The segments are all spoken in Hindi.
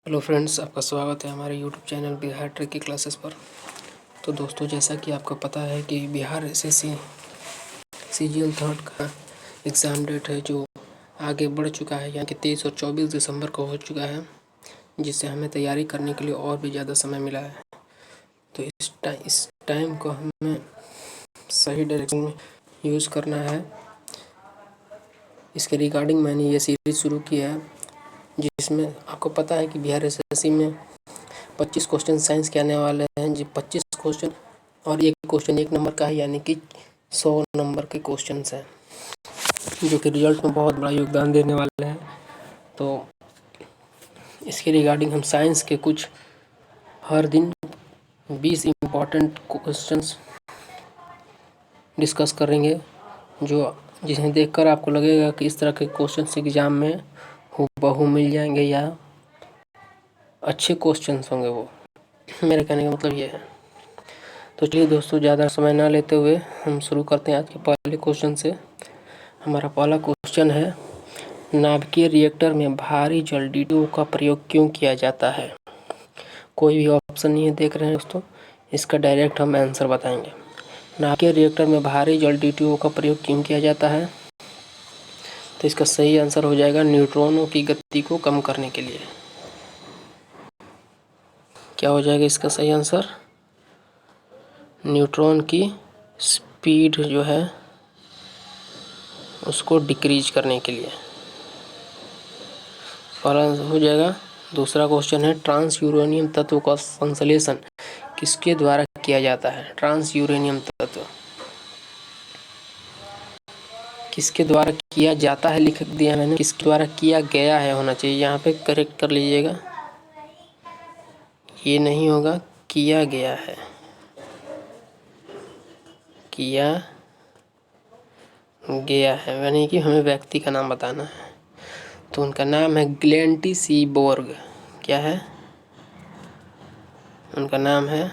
हेलो फ्रेंड्स, आपका स्वागत है हमारे यूट्यूब चैनल बिहार ट्रिक की क्लासेस पर। तो दोस्तों, जैसा कि आपको पता है कि बिहार एसएससी सीजीएल थर्ड का एग्ज़ाम डेट है जो आगे बढ़ चुका है, यानी कि 23 और 24 दिसंबर को हो चुका है, जिससे हमें तैयारी करने के लिए और भी ज़्यादा समय मिला है। तो इस टाइम को हमें सही डायरेक्शन में यूज़ करना है। इसके रिगार्डिंग मैंने ये सीरीज़ शुरू किया है, जिसमें आपको पता है कि बिहार एसएससी में 25 क्वेश्चन साइंस के आने वाले हैं। जी 25 क्वेश्चन और एक क्वेश्चन 1 नंबर का है, यानी कि 100 नंबर के क्वेश्चन हैं, जो कि रिजल्ट में बहुत बड़ा योगदान देने वाले हैं। तो इसके रिगार्डिंग हम साइंस के कुछ हर दिन 20 इम्पॉर्टेंट क्वेश्चंस डिस्कस करेंगे, जिन्हें देखकर आपको लगेगा कि इस तरह के क्वेश्चंस एग्ज़ाम में हूबहू मिल जाएंगे या अच्छे क्वेश्चंस होंगे। वो मेरे कहने का मतलब ये है। तो चलिए दोस्तों, ज़्यादा समय ना लेते हुए हम शुरू करते हैं आज के पहले क्वेश्चन से। हमारा पहला क्वेश्चन है, नाभिकीय रिएक्टर में भारी जल D2O का प्रयोग क्यों किया जाता है? कोई भी ऑप्शन नहीं है, देख रहे हैं दोस्तों, इसका डायरेक्ट हम आंसर बताएंगे। नाभिकीय रिएक्टर में भारी जल D2O का प्रयोग क्यों किया जाता है? तो इसका सही आंसर हो जाएगा न्यूट्रॉनों की गति को कम करने के लिए। क्या हो जाएगा इसका सही आंसर? न्यूट्रॉन की स्पीड जो है उसको डिक्रीज करने के लिए। पहला हो जाएगा। दूसरा क्वेश्चन है, ट्रांस यूरेनियम तत्व का संश्लेषण किसके द्वारा किया जाता है? ट्रांस यूरेनियम तत्व किसके द्वारा किया जाता है लिख दिया मैंने, किसके द्वारा किया गया है होना चाहिए, यहाँ पे करेक्ट कर लीजिएगा। ये नहीं होगा, किया गया है, किया गया है, यानी कि हमें व्यक्ति का नाम बताना है। तो उनका नाम है ग्लेन टी सीबोर्ग। क्या है उनका नाम? है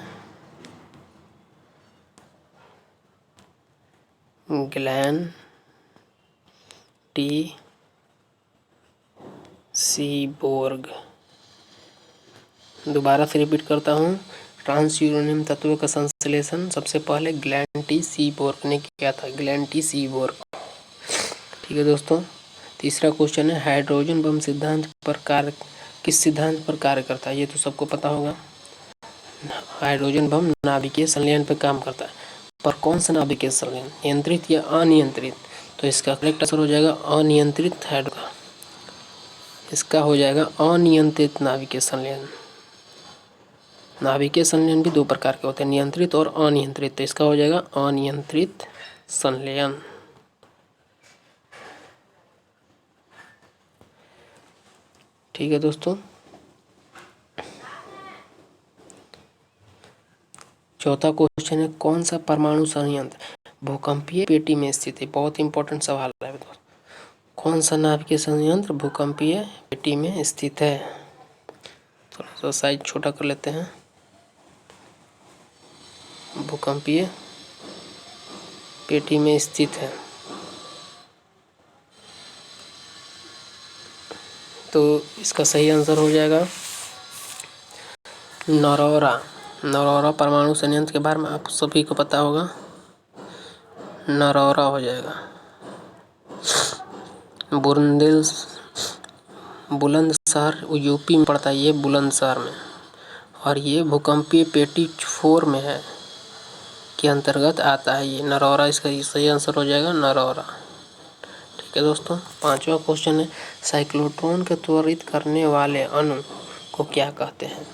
ग्लेन टी सीबोर्ग। दोबारा से रिपीट करता हूँ, ट्रांस यूरेनियम तत्व का संश्लेषण सबसे पहले ग्लेन टी सीबोर्ग ने किया था। Glenn T Seaborg. ठीक है दोस्तों। तीसरा क्वेश्चन है, हाइड्रोजन बम सिद्धांत पर कार्य किस सिद्धांत पर कार्य करता है? ये तो सबको पता होगा। हाइड्रोजन बम नाभिकीय संलयन पर काम करता है, पर कौन सा नाभिकीय संलयन, नियंत्रित या अनियंत्रित? तो इसका करेक्ट आंसर हो जाएगा अनियंत्रित हाइड्रोजन। इसका हो जाएगा अनियंत्रित नाभिकीय संलयन। नाभिकीय संलयन भी दो प्रकार के होते हैं, नियंत्रित और अनियंत्रित। तो इसका हो जाएगा अनियंत्रित संलयन। ठीक है दोस्तों। चौथा क्वेश्चन है, कौन सा परमाणु संयंत्र भूकंपीय पेटी में स्थित है? बहुत इंपॉर्टेंट सवाल है दोस्तों। कौन सा नाभिकीय संयंत्र भूकंपीय पेटी में स्थित है? थोड़ा सा साइज छोटा कर लेते हैं। भूकंपीय पेटी में स्थित है, तो इसका सही आंसर हो जाएगा नरौरा। नरौरा परमाणु संयंत्र के बारे में आप सभी को पता होगा, नरौरा हो जाएगा। बुलंदशहर यूपी में पड़ता है, ये बुलंदशहर में, और ये भूकंपीय पेटी 4 में है के अंतर्गत आता है ये नरौरा। इसका सही आंसर हो जाएगा नरौरा। ठीक है दोस्तों। पांचवा क्वेश्चन है, साइक्लोट्रॉन को त्वरित करने वाले अणु को क्या कहते हैं?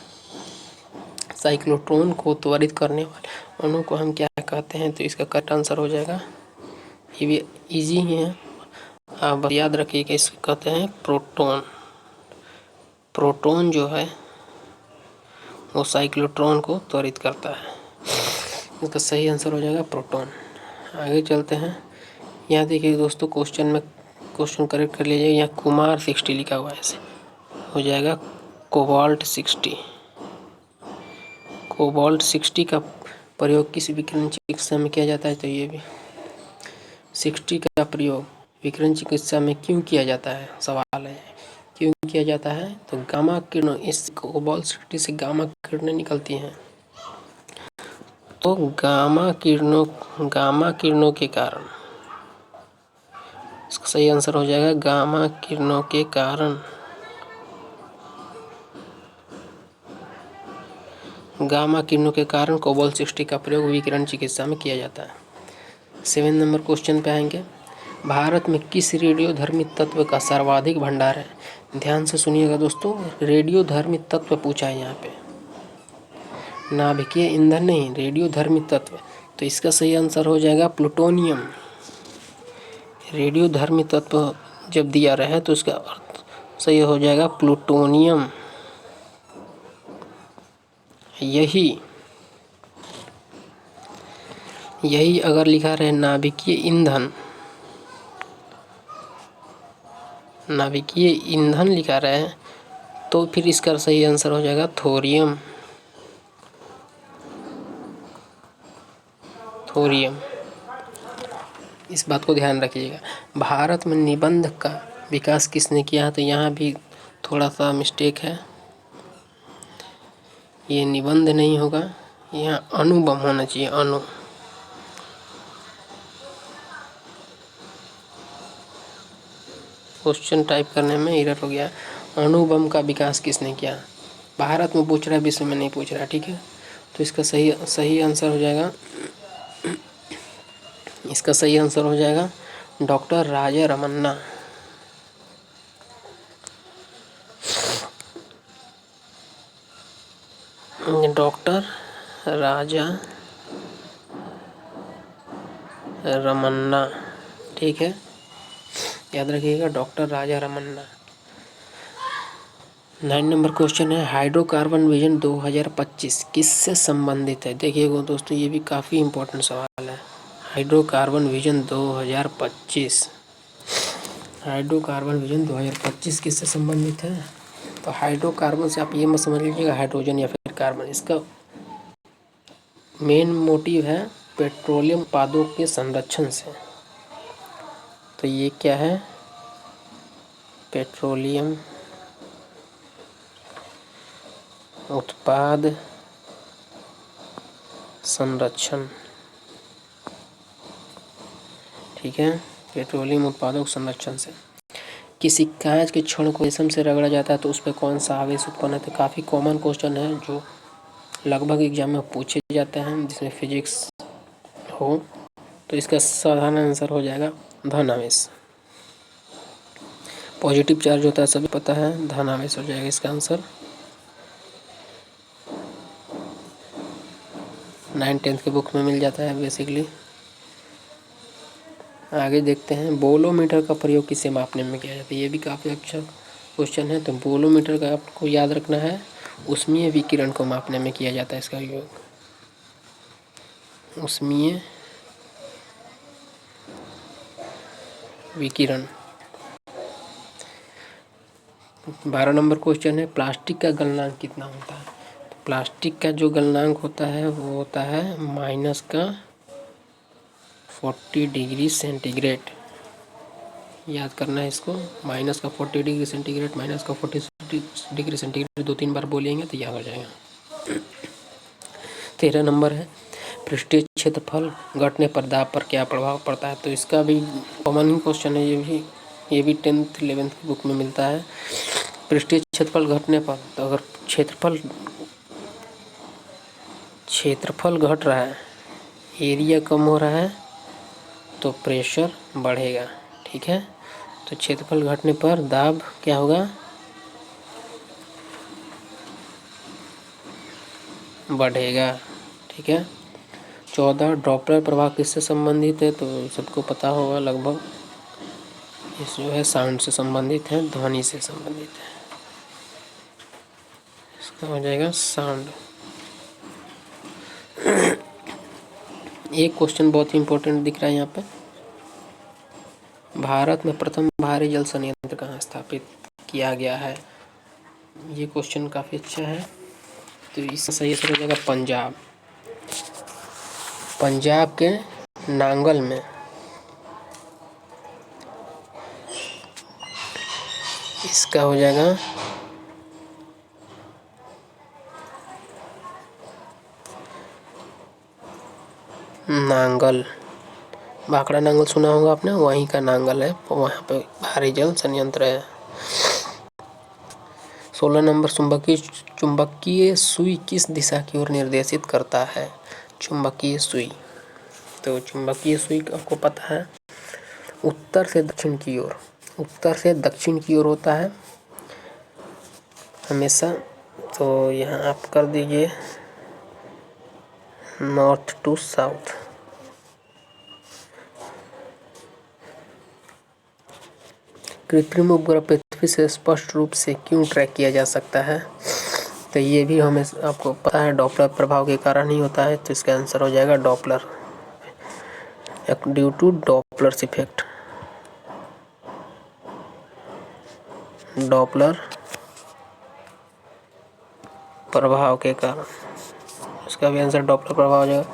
साइक्लोट्रॉन को त्वरित करने वाले अणु को हम क्या कहते हैं? तो इसका करेक्ट आंसर हो जाएगा, ये भी इजी ही है, आप याद रखिएगा, इसको कहते हैं प्रोटॉन। प्रोटॉन जो है वो साइक्लोट्रॉन को त्वरित करता है। इसका सही आंसर हो जाएगा प्रोटॉन। आगे चलते हैं। यहाँ देखिए दोस्तों, क्वेश्चन में क्वेश्चन करेक्ट कर लीजिए। यहाँ कुमार 60 लिखा हुआ है, ऐसे हो जाएगा कोबाल्ट 60। कोबाल्ट 60 का प्रयोग किस विकिरण चिकित्सा में किया जाता है? तो ये भी 60 का प्रयोग विकिरण चिकित्सा में क्यों किया जाता है, सवाल है। क्यों किया जाता है? तो गामा किरणों, इस कोबाल्ट 60 से गामा किरणें निकलती हैं, तो गामा किरणों के कारण, इसका सही आंसर हो जाएगा गामा किरणों के कारण। गामा किरणों के कारण कोबाल्ट 60 का प्रयोग विकिरण चिकित्सा में किया जाता है। 7 नंबर क्वेश्चन पे आएंगे। भारत में किस रेडियोधर्मी तत्व का सर्वाधिक भंडार है? ध्यान से सुनिएगा दोस्तों, रेडियोधर्मी तत्व पूछा है यहाँ पे, नाभिकीय ईंधन नहीं, रेडियोधर्मी तत्व। तो इसका सही आंसर हो जाएगा प्लूटोनियम। रेडियोधर्मी तत्व जब दिया रहे तो इसका अर्थ सही हो जाएगा प्लूटोनियम। यही अगर लिखा रहे नाभिकीय ईंधन लिखा रहे तो फिर इसका सही आंसर हो जाएगा थोरियम। इस बात को ध्यान रखिएगा। भारत में निबंध का विकास किसने किया है? तो यहाँ भी थोड़ा सा मिस्टेक है, ये निबंध नहीं होगा, यहाँ अणुबम होना चाहिए। अणु, क्वेश्चन टाइप करने में एरर हो गया। अणुबम का विकास किसने किया? भारत में पूछ रहा है, विश्व में नहीं पूछ रहा, ठीक है। तो इसका सही आंसर हो जाएगा, इसका सही आंसर हो जाएगा डॉक्टर राजा रमन्ना। डॉक्टर राजा रमन्ना, ठीक है, याद रखिएगा, doctor Raja Ramanna. 9 number question है, हाइड्रोकार्बन विजन 2025 किससे संबंधित है? देखिएगा दोस्तों, ये भी काफ़ी इम्पोर्टेंट सवाल है। हाइड्रोकार्बन विजन 2025, हाइड्रोकार्बन विजन 2025 किससे संबंधित है? तो हाइड्रोकार्बन से आप ये मत समझ लीजिएगा हाइड्रोजन या फिर कार्बन, इसका मेन मोटिव है पेट्रोलियम उत्पादों के संरक्षण से। तो ये क्या है? पेट्रोलियम उत्पाद संरक्षण, ठीक है, पेट्रोलियम उत्पादों के संरक्षण से। किसी कांच के छड़ को रेशम से रगड़ा जाता है तो उस पर कौन सा आवेश उत्पन्न होता है? काफ़ी कॉमन क्वेश्चन है जो लगभग एग्जाम में पूछे जाते हैं, जिसमें फिजिक्स हो। तो इसका साधारण आंसर हो जाएगा धन आवेश। पॉजिटिव चार्ज होता है सभी पता है, धन आवेश हो जाएगा इसका आंसर। 9-10 के बुक में मिल जाता है बेसिकली। आगे देखते हैं, बोलोमीटर का प्रयोग किसे मापने में किया जाता है? ये भी काफ़ी अच्छा क्वेश्चन है। तो बोलोमीटर का आपको याद रखना है, ऊष्मीय विकिरण को मापने में किया जाता है इसका उपयोग। ऊष्मीय विकिरण। 12 नंबर क्वेश्चन है, प्लास्टिक का गलनांक कितना होता है? तो प्लास्टिक का जो गलनांक होता है वो होता है -40 डिग्री सेंटीग्रेड। याद करना है इसको, -40 डिग्री सेंटीग्रेड, -40 डिग्री सेंटीग्रेड 2-3 बार बोलेंगे तो याद हो जाएगा। 13 नंबर है, पृष्ठीय क्षेत्रफल घटने पर दाब पर क्या प्रभाव पड़ता है? तो इसका भी कॉमन ही क्वेश्चन है, ये भी 10th 11th की बुक में मिलता है। पृष्ठीय क्षेत्रफल घटने पर, तो अगर क्षेत्रफल घट रहा है, एरिया कम हो रहा है, तो प्रेशर बढ़ेगा, ठीक है। तो क्षेत्रफल घटने पर दाब क्या होगा? बढ़ेगा, ठीक है। 14 डॉपलर प्रभाव किससे संबंधित है? तो सबको पता होगा लगभग, इस जो है साउंड से संबंधित है, ध्वनि से संबंधित है, इसका हो जाएगा साउंड। एक क्वेश्चन बहुत ही इंपॉर्टेंट दिख रहा है यहाँ पे, भारत में प्रथम भारी जल संयंत्र कहाँ स्थापित किया गया है? ये क्वेश्चन काफ़ी अच्छा है। तो इसका सही आंसर हो जाएगा पंजाब के नांगल में इसका हो जाएगा नांगल। भाखड़ा नांगल सुना होगा आपने, वहीं का नांगल है, वहाँ पे भारी जल संयंत्र है। 16 नंबर, चुंबकीय सुई किस दिशा की ओर निर्देशित करता है? चुंबकीय सुई, तो चुंबकीय सुई आपको पता है उत्तर से दक्षिण की ओर, उत्तर से दक्षिण की ओर होता है हमेशा। तो यहाँ आप कर दीजिए नॉर्थ टू साउथ। कृत्रिम उपग्रह पृथ्वी से स्पष्ट रूप से क्यों ट्रैक किया जा सकता है? तो ये भी हमें आपको पता है डॉपलर प्रभाव के कारण ही होता है, तो इसका आंसर हो जाएगा Doppler, due to Doppler's effect, Doppler प्रभाव के कारण। इसका भी आंसर डॉपलर प्रभाव हो जाएगा।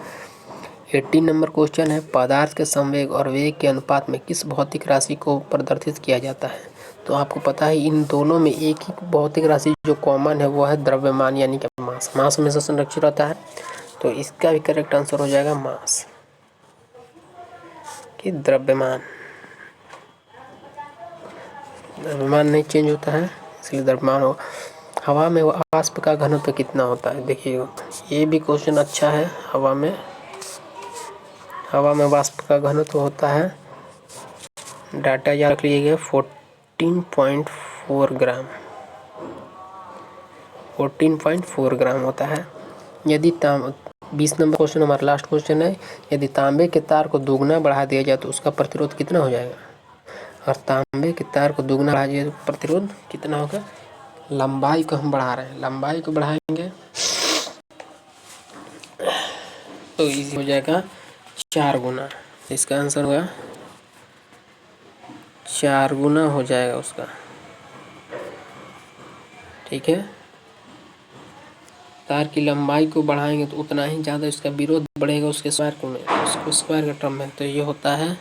18 नंबर क्वेश्चन है, पदार्थ के संवेग और वेग के अनुपात में किस भौतिक राशि को प्रदर्शित किया जाता है? तो आपको पता है इन दोनों में एक ही भौतिक राशि जो कॉमन है वो है द्रव्यमान, यानी कि मास। मास हमेशा संरक्षित रहता है, तो इसका भी करेक्ट आंसर हो जाएगा मास कि द्रव्यमान। द्रव्यमान नहीं चेंज होता है, इसलिए द्रव्यमान हो। हवा में वाष्प का घनत्व कितना होता है? देखिए ये भी क्वेश्चन अच्छा है। हवा में वाष्प का घनत्व होता है, डाटा याद रख लीजिएगा, 14.4 ग्राम, 14.4 ग्राम होता है। यदि 20 नंबर क्वेश्चन हमारा लास्ट क्वेश्चन है, यदि तांबे के तार को दोगुना बढ़ा दिया जाए तो उसका प्रतिरोध कितना हो जाएगा? और तांबे के तार को दोगुना बढ़ा दिया तो प्रतिरोध कितना होगा? लंबाई को हम बढ़ा रहे हैं, लंबाई को बढ़ाएंगे तो इजी हो जाएगा 4 गुना। इसका आंसर होगा 4 गुना हो जाएगा उसका, ठीक है। तार की लंबाई को बढ़ाएंगे तो उतना ही ज़्यादा इसका विरोध बढ़ेगा उसके स्क्वायर को में, उसको स्क्वायर का टर्म में। तो ये होता है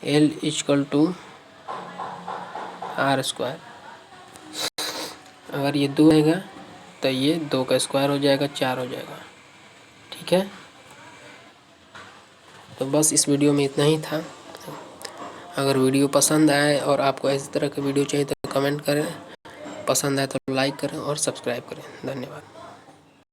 L = R²। अगर ये 2 आएगा तो ये 2 का स्क्वायर हो जाएगा, 4 हो जाएगा, ठीक है। तो बस इस वीडियो में इतना ही था। अगर वीडियो पसंद आए और आपको इस तरह के वीडियो चाहिए तो कमेंट करें, पसंद आए तो लाइक करें और सब्सक्राइब करें। धन्यवाद।